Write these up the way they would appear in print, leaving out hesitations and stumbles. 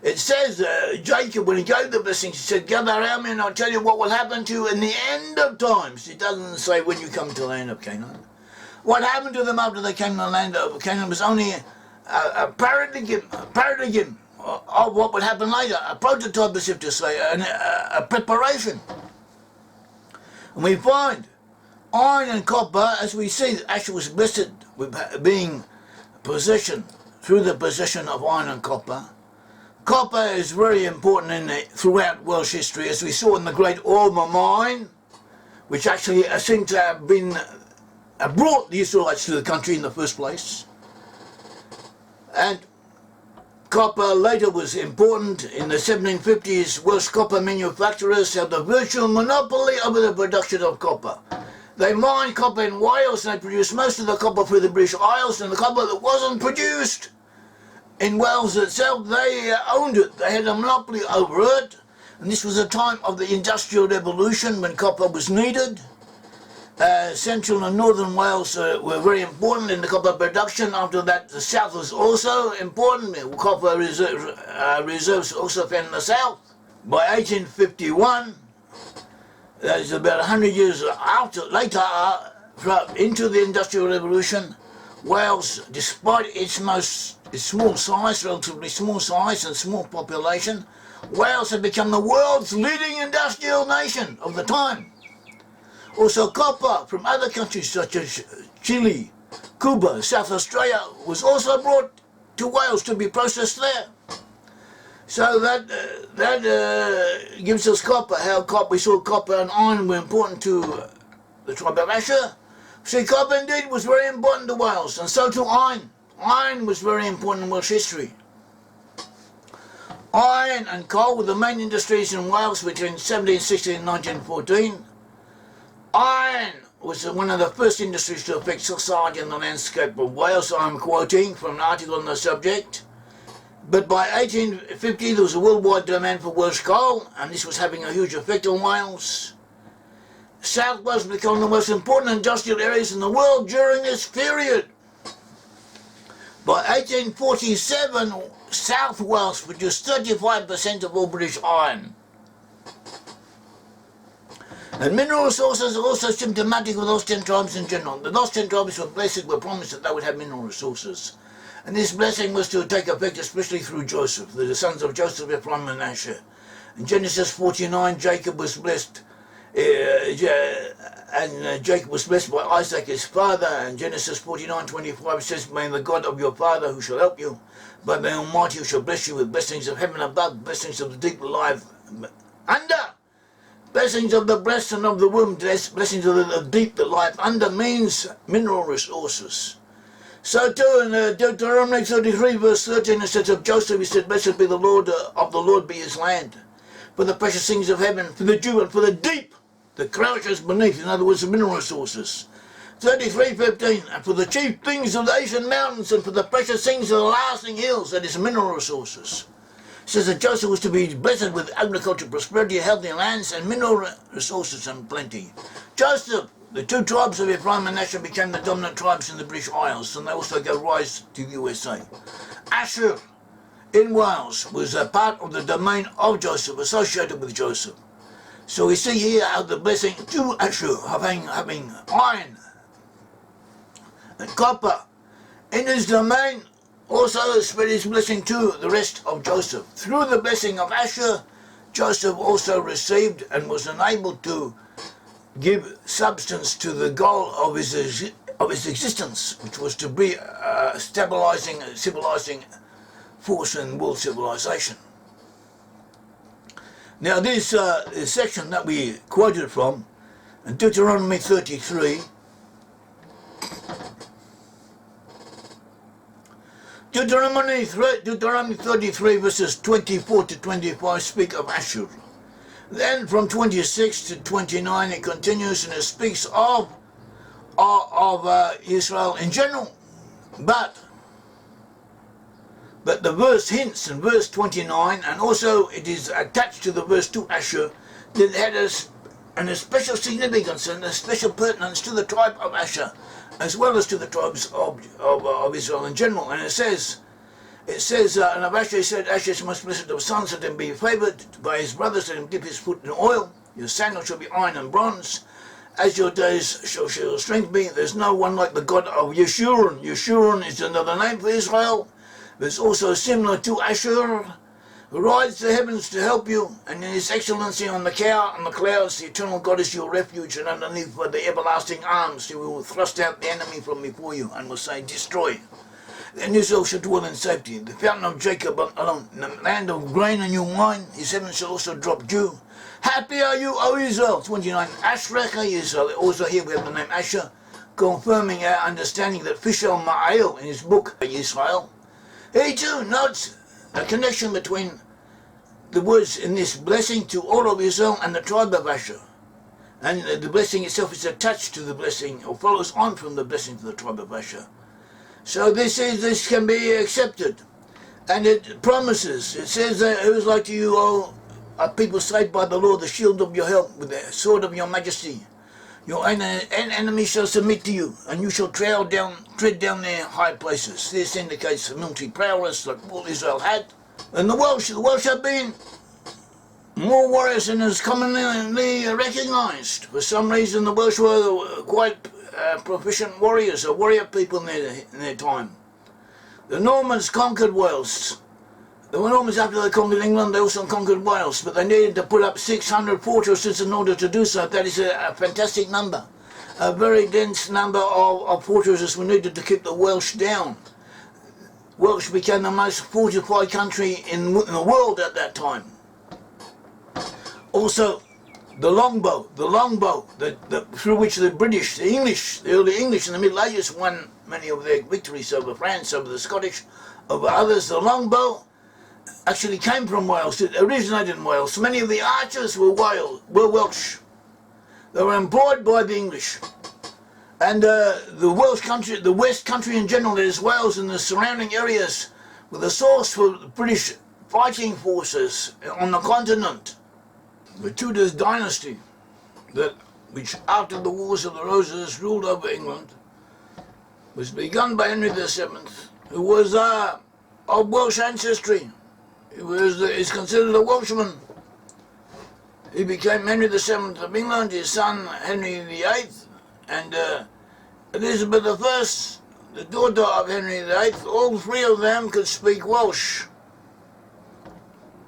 It says Jacob, when he gave the blessings, he said, gather around me and I'll tell you what will happen to you in the end of times. It doesn't say when you come to the land of Canaan. What happened to them after they came to the land of Canaan was only a paradigm of what would happen later, a prototype, as if to say, a preparation. And we find iron and copper, as we see, that Asher was blessed with being possession, through the possession of iron and copper. Copper is very important throughout Welsh history, as we saw in the great Orma mine, which actually seemed to have been brought the Israelites to the country in the first place. And copper later was important. In the 1750s, Welsh copper manufacturers held a virtual monopoly over the production of copper. They mined copper in Wales and they produced most of the copper for the British Isles, and the copper that wasn't produced in Wales itself, they owned it. They had a monopoly over it. And this was a time of the Industrial Revolution when copper was needed. Central and Northern Wales were very important in the copper production. After that, the South was also important. Copper reserves also found in the South. By 1851, that is about 100 years later, into the Industrial Revolution, Wales, despite its small size, relatively small size and small population, Wales had become the world's leading industrial nation of the time. Also, copper from other countries such as Chile, Cuba, South Australia was also brought to Wales to be processed there. So that gives us copper. We saw copper and iron were important to the tribe of Asher. See, copper indeed was very important to Wales, and so too iron. Iron was very important in Welsh history. Iron and coal were the main industries in Wales between 1760 and 1914. Iron was one of the first industries to affect society and the landscape of Wales. I'm quoting from an article on the subject. But by 1850 there was a worldwide demand for Welsh coal, and this was having a huge effect on Wales. South Wales became one of the most important industrial areas in the world during this period. By 1847, South Wales produced 35% of all British iron. And mineral resources are also symptomatic of the Lost 10 Tribes in general. The Lost 10 Tribes were promised that they would have mineral resources. And this blessing was to take effect especially through Joseph, the sons of Joseph, Ephraim and Asher. In Genesis 49, Jacob was blessed, Jacob was blessed by Isaac his father. And Genesis 49:25 says, may the God of your father who shall help you, by the Almighty who shall bless you with blessings of heaven above, blessings of the deep life under, blessings of the breast and of the womb, blessings of the deep, the life under means mineral resources. So too in Deuteronomy 33 verse 13 it says of Joseph, he said, blessed be the Lord of the Lord be his land, for the precious things of heaven, for the dew and for the deep, the crouches beneath, in other words, the mineral resources. 33:15, and for the chief things of the ancient mountains, and for the precious things of the lasting hills, that is mineral resources. It says that Joseph was to be blessed with agricultural prosperity, healthy lands, and mineral resources and plenty. Joseph, the two tribes of Ephraim and Asher became the dominant tribes in the British Isles, and they also gave rise to the USA. Asher in Wales was a part of the domain of Joseph, associated with Joseph. So we see here how the blessing to Asher having iron and copper in his domain also spread his blessing to the rest of Joseph. Through the blessing of Asher, Joseph also received and was enabled to give substance to the goal of his existence, which was to be a stabilizing, civilizing force in world civilization. Now this section that we quoted from, in Deuteronomy 33, Deuteronomy 33 verses 24 to 25 speak of Asher. Then from 26 to 29 it continues and it speaks of Israel in general. But the verse hints in verse 29, and also it is attached to the verse to Asher, that it had a special significance and a special pertinence to the tribe of Asher, as well as to the tribes of Israel in general. And it says It says, and of Asher he said, Asher is most blessed of sons, let him be favoured by his brothers, let him dip his foot in oil. Your sandal shall be iron and bronze. As your days shall your strength be. There's no one like the God of Yeshurun. Yeshurun is another name for Israel. There's also similar to Asher, who rides the heavens to help you, and in his excellency on the cow and the clouds, the eternal God is your refuge, and underneath by the everlasting arms he will thrust out the enemy from before you, and will say, destroy. And Israel shall dwell in safety. The fountain of Jacob alone, in the land of grain and new wine, his heavens shall also drop dew. Happy are you, O Israel. 29. Ashrecha Israel. Also here we have the name Asher, confirming our understanding that Fishel Ma'ael in his book Israel, he too notes a connection between the words in this blessing to all of Israel and the tribe of Asher. And the blessing itself is attached to the blessing, or follows on from the blessing to the tribe of Asher. So this can be accepted. And it promises, it says that it was like to you, O people saved by the Lord, the shield of your help, with the sword of your majesty. Your enemy shall submit to you, and you shall tread down their high places. This indicates military prowess like all Israel had. And the Welsh have been more warriors than is commonly recognised. For some reason the Welsh were quite proficient warriors, or warrior people in their time. The Normans conquered Wales. The Normans, after they conquered England, they also conquered Wales, but they needed to put up 600 fortresses in order to do so. That is a fantastic number. A very dense number of fortresses were needed to keep the Welsh down. Welsh became the most fortified country in the world at that time. Also, the longbow, through which the British, the early English in the Middle Ages won many of their victories over France, over the Scottish, over others. The longbow actually came from Wales. It originated in Wales. Many of the archers were Welsh. They were employed by the English. And the Welsh country, the West country in general, that is Wales and the surrounding areas, were the source for the British fighting forces on the continent. The Tudor dynasty, which after the Wars of the Roses ruled over England, was begun by Henry VII, who was of Welsh ancestry. He is considered a Welshman. He became Henry VII of England, his son Henry VIII, and Elizabeth I, the daughter of Henry VIII. All three of them could speak Welsh.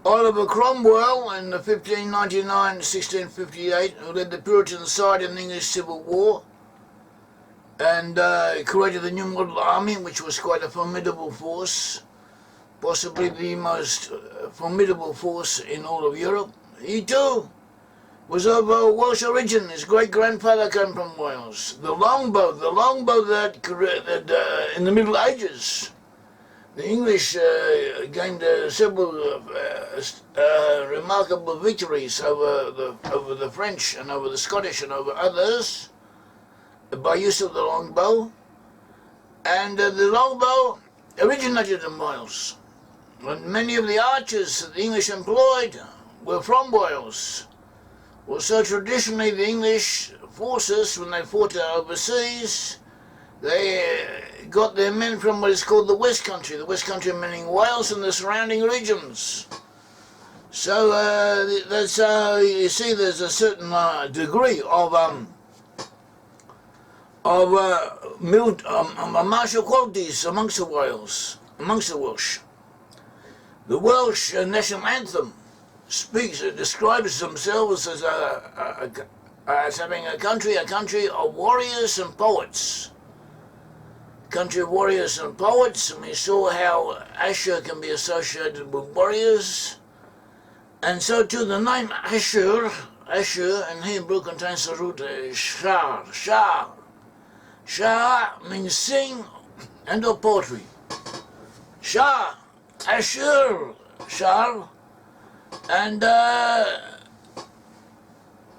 Oliver Cromwell in 1599-1658, who led the Puritan side in the English Civil War, and created the New Model Army, which was quite a formidable force, possibly the most formidable force in all of Europe. He too was of Welsh origin. His great-grandfather came from Wales. The longbow that in the Middle Ages, the English gained several remarkable victories over the French and over the Scottish and over others by use of the longbow. And the longbow originated in Wales. And many of the archers that the English employed were from Wales. Well, so traditionally the English forces, when they fought overseas, they got their men from what is called the West Country. The West Country meaning Wales and the surrounding regions. So that's you see, there's a certain degree of martial qualities amongst the Welsh. The Welsh National Anthem describes themselves as having a country of warriors and poets. Country of warriors and poets, and we saw how Asher can be associated with warriors. And so too the name Asher in Hebrew contains the root shar. Shar means sing and or poetry. Shar, Asher, shar. And the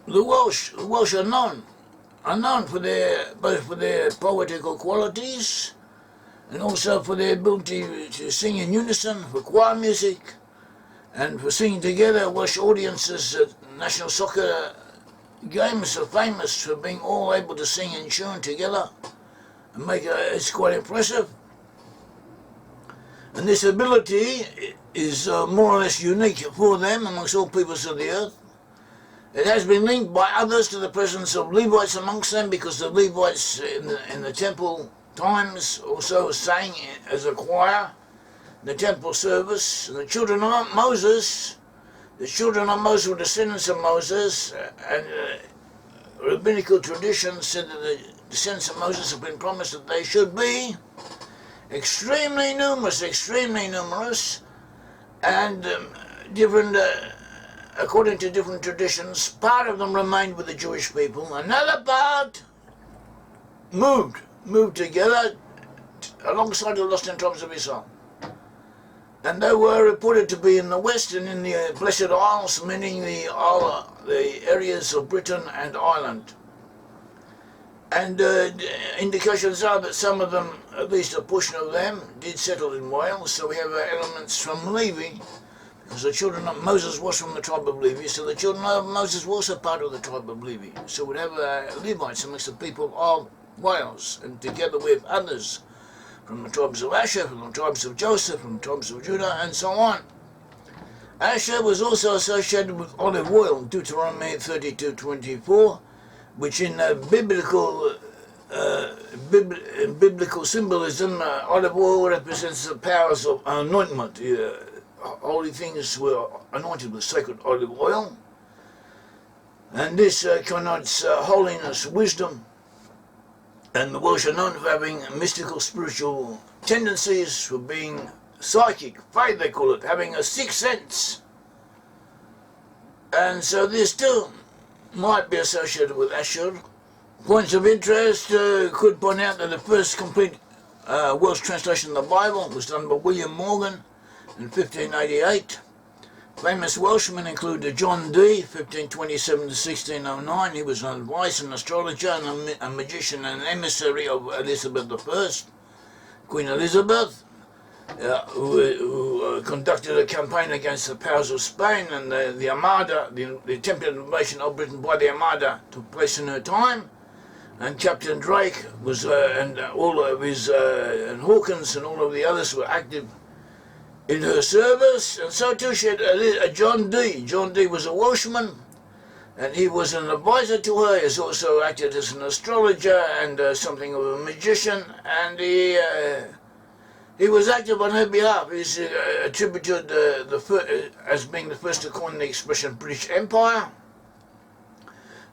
Welsh are known for both for their poetical qualities and also for their ability to sing in unison, for choir music, and for singing together. Welsh audiences at national soccer games are famous for being all able to sing in tune together and it's quite impressive. And this ability is more or less unique for them amongst all peoples of the earth. It has been linked by others to the presence of Levites amongst them, because the Levites in the temple times also sang as a choir, the temple service. And the children of Moses were descendants of Moses, and rabbinical tradition said that the descendants of Moses have been promised that they should be extremely numerous, and according to different traditions, part of them remained with the Jewish people, another part moved together alongside the lost tribes of Israel. And they were reported to be in the west and in the Blessed Isles, meaning the areas of Britain and Ireland. And indications are that some of them, at least a portion of them, did settle in Wales. So we have elements from Levi, because the children of Moses was from the tribe of Levi, so the children of Moses were also part of the tribe of Levi. So we'd have Levites amongst the people of Wales, and together with others from the tribes of Asher, from the tribes of Joseph, from the tribes of Judah, and so on. Asher was also associated with olive oil, Deuteronomy 32:24, which in biblical symbolism, olive oil represents the powers of anointment. Holy things were anointed with sacred olive oil, and this connotes holiness, wisdom, and the Welsh are known for having mystical spiritual tendencies, for being psychic, faith they call it, having a sixth sense. And so this too might be associated with Asher. Points of interest could point out that the first complete Welsh translation of the Bible was done by William Morgan in 1588. Famous Welshmen include John Dee, 1527 to 1609. He was an advisor, an astrologer, and a magician and emissary of Elizabeth I, Queen Elizabeth, who conducted a campaign against the powers of Spain, and the Armada, the attempted invasion of Britain by the Armada, took place in her time. And Captain Drake was, and all of his, and Hawkins and all of the others were active in her service, and so too she had John Dee. John Dee was a Welshman, and he was an advisor to her. He also acted as an astrologer and something of a magician, and he was active on her behalf. He's attributed as being the first to coin the expression British Empire.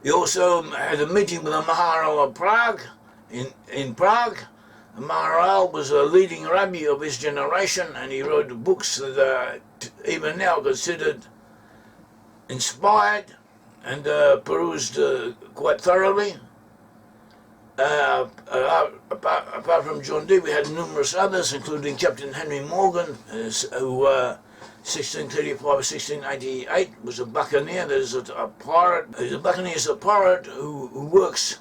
He also had a meeting with the Maharal of Prague, in Prague. Maharal was a leading rabbi of his generation, and he wrote books that are even now considered inspired and perused quite thoroughly. Apart from John Dee, we had numerous others, including Captain Henry Morgan, who 1635-1688 was a buccaneer. That is a pirate. A buccaneer is a pirate who works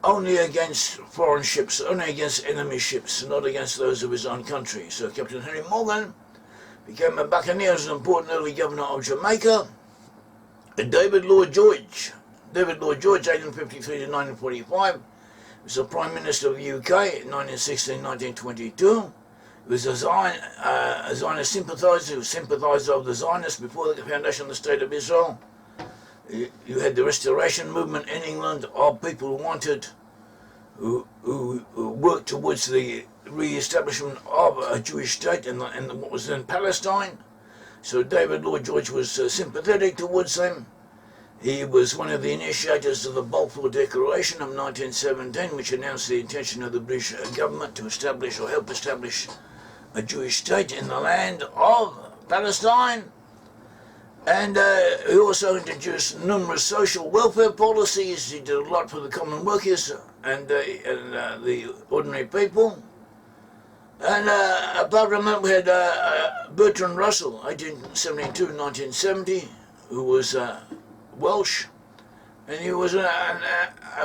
only against foreign ships, only against enemy ships, not against those of his own country. So Captain Henry Morgan became a buccaneer, as an important early governor of Jamaica. And David Lloyd George, 1853 to 1945, was the Prime Minister of the UK in 1916-1922. He was a Zionist sympathiser, who sympathised with the Zionists before the foundation of the State of Israel. You had the restoration movement in England of people who worked towards the re-establishment of a Jewish state in what was then Palestine. So David Lloyd George was sympathetic towards them. He was one of the initiators of the Balfour Declaration of 1917, which announced the intention of the British government to establish or help establish a Jewish state in the land of Palestine. And he also introduced numerous social welfare policies. He did a lot for the common workers and the ordinary people. And apart from that, we had Bertrand Russell, 1872-1970, who was Welsh, and he was a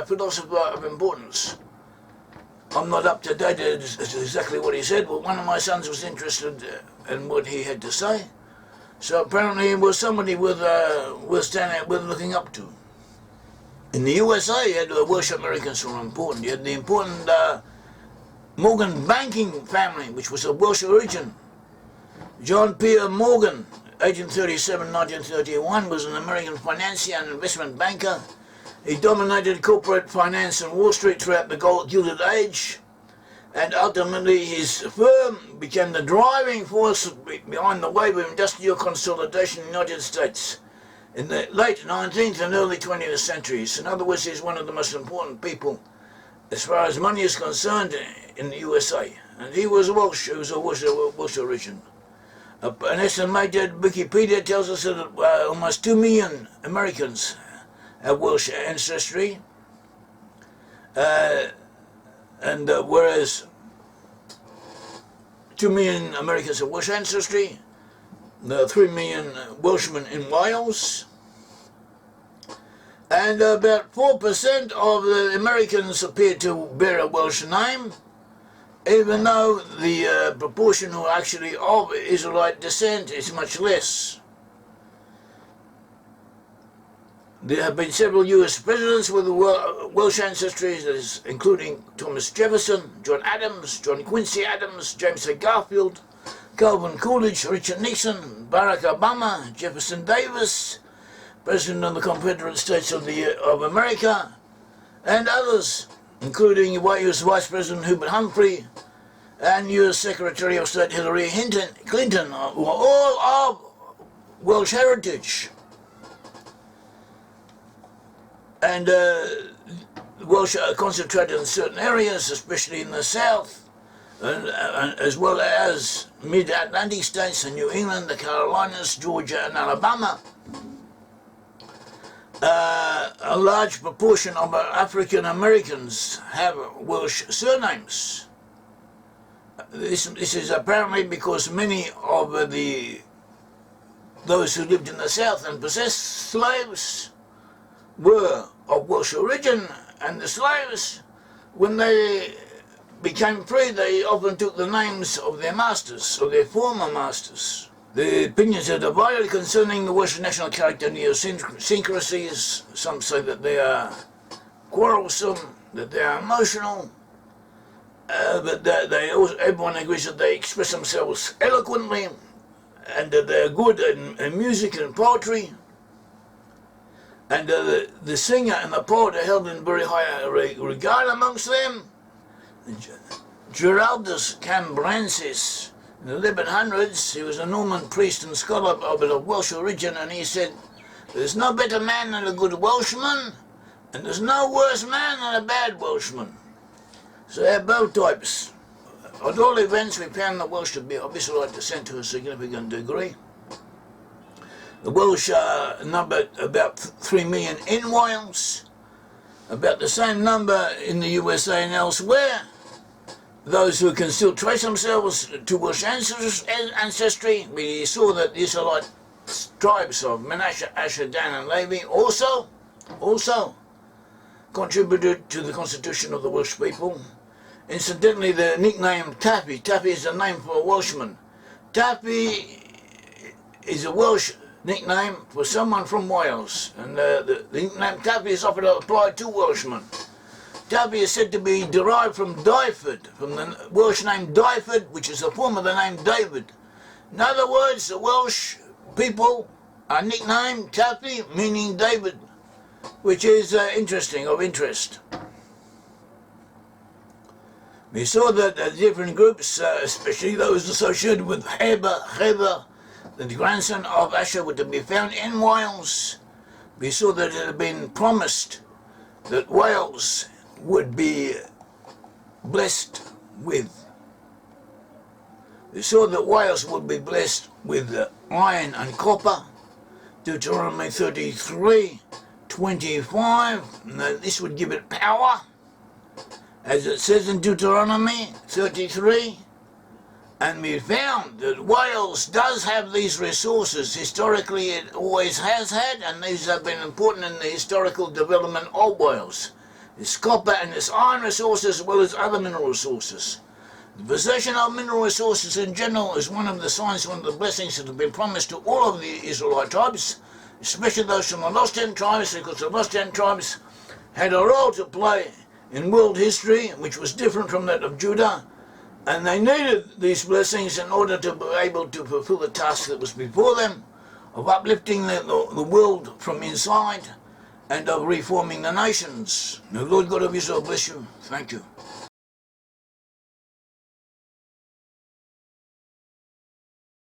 philosopher of importance. I'm not up to date as exactly what he said, but one of my sons was interested in what he had to say. So apparently he was somebody worth looking up to. In the USA, you had Welsh Americans who were important. You had the important Morgan banking family, which was of Welsh origin. John Pierre Morgan, 1837-1931, was an American financier and investment banker. He dominated corporate finance on Wall Street throughout the Gilded Age, and ultimately his firm became the driving force behind the wave of industrial consolidation in the United States in the late 19th and early 20th centuries. In other words, he's one of the most important people as far as money is concerned in the USA. And he was Welsh, he was of Welsh origin. An estimated Wikipedia tells us that almost 2 million Americans have Welsh ancestry, whereas 2 million Americans have Welsh ancestry, 3 million Welshmen in Wales, and about 4% of the Americans appear to bear a Welsh name, even though the proportion who are actually of Israelite descent is much less. There have been several US presidents with Welsh ancestry, including Thomas Jefferson, John Adams, John Quincy Adams, James A. Garfield, Calvin Coolidge, Richard Nixon, Barack Obama, Jefferson Davis, President of the Confederate States of America, and others, including US Vice President Hubert Humphrey and US Secretary of State Hillary Clinton, who are all of Welsh heritage. And the Welsh are concentrated in certain areas, especially in the south, and as well as mid-Atlantic states and New England, the Carolinas, Georgia, and Alabama. A large proportion of African Americans have Welsh surnames. This is apparently because many of those who lived in the south and possessed slaves were of Welsh origin, and the slaves, when they became free, they often took the names of their masters, or their former masters. The opinions are divided concerning the Welsh national character and idiosyncrasies. Some say that they are quarrelsome, that they are emotional, but everyone agrees that they express themselves eloquently, and that they are good in music and poetry. And the singer and the poet are held in very high regard amongst them. Giraldus Cambrensis, in the 1100s, he was a Norman priest and scholar of Welsh origin, and he said, "There's no better man than a good Welshman, and there's no worse man than a bad Welshman." So they're both types. At all events, we found the Welsh to be of Israelite descent to a significant degree. The Welsh number about 3 million in Wales, about the same number in the USA and elsewhere. Those who can still trace themselves to Welsh ancestry, we saw that the Israelite tribes of Manasseh, Asher, Dan and Levi also contributed to the constitution of the Welsh people. Incidentally, the nickname Taffy is a name for a Welshman. Taffy is a Welsh nickname for someone from Wales, and the nickname Taffy is often applied to Welshmen. Taffy is said to be derived from Dyfed, from the Welsh name Dyfed, which is a form of the name David. In other words, the Welsh people are nicknamed Taffy, meaning David, which is interesting, of interest. We saw that different groups, especially those associated with Heber, the grandson of Asher, were to be found in Wales. We saw that it had been promised that Wales would be blessed with. We saw that Wales would be blessed with iron and copper. Deuteronomy 33:25. This would give it power, as it says in Deuteronomy 33. And we found that Wales does have these resources. Historically, it always has had, and these have been important in the historical development of Wales. Its copper and its iron resources, as well as other mineral resources. The possession of mineral resources in general is one of the signs, one of the blessings that have been promised to all of the Israelite tribes, especially those from the Lost End tribes, because the Lost End tribes had a role to play in world history, which was different from that of Judah, And they needed these blessings in order to be able to fulfill the task that was before them of uplifting the world from inside and of reforming the nations. The Lord God of Israel bless you. Thank you.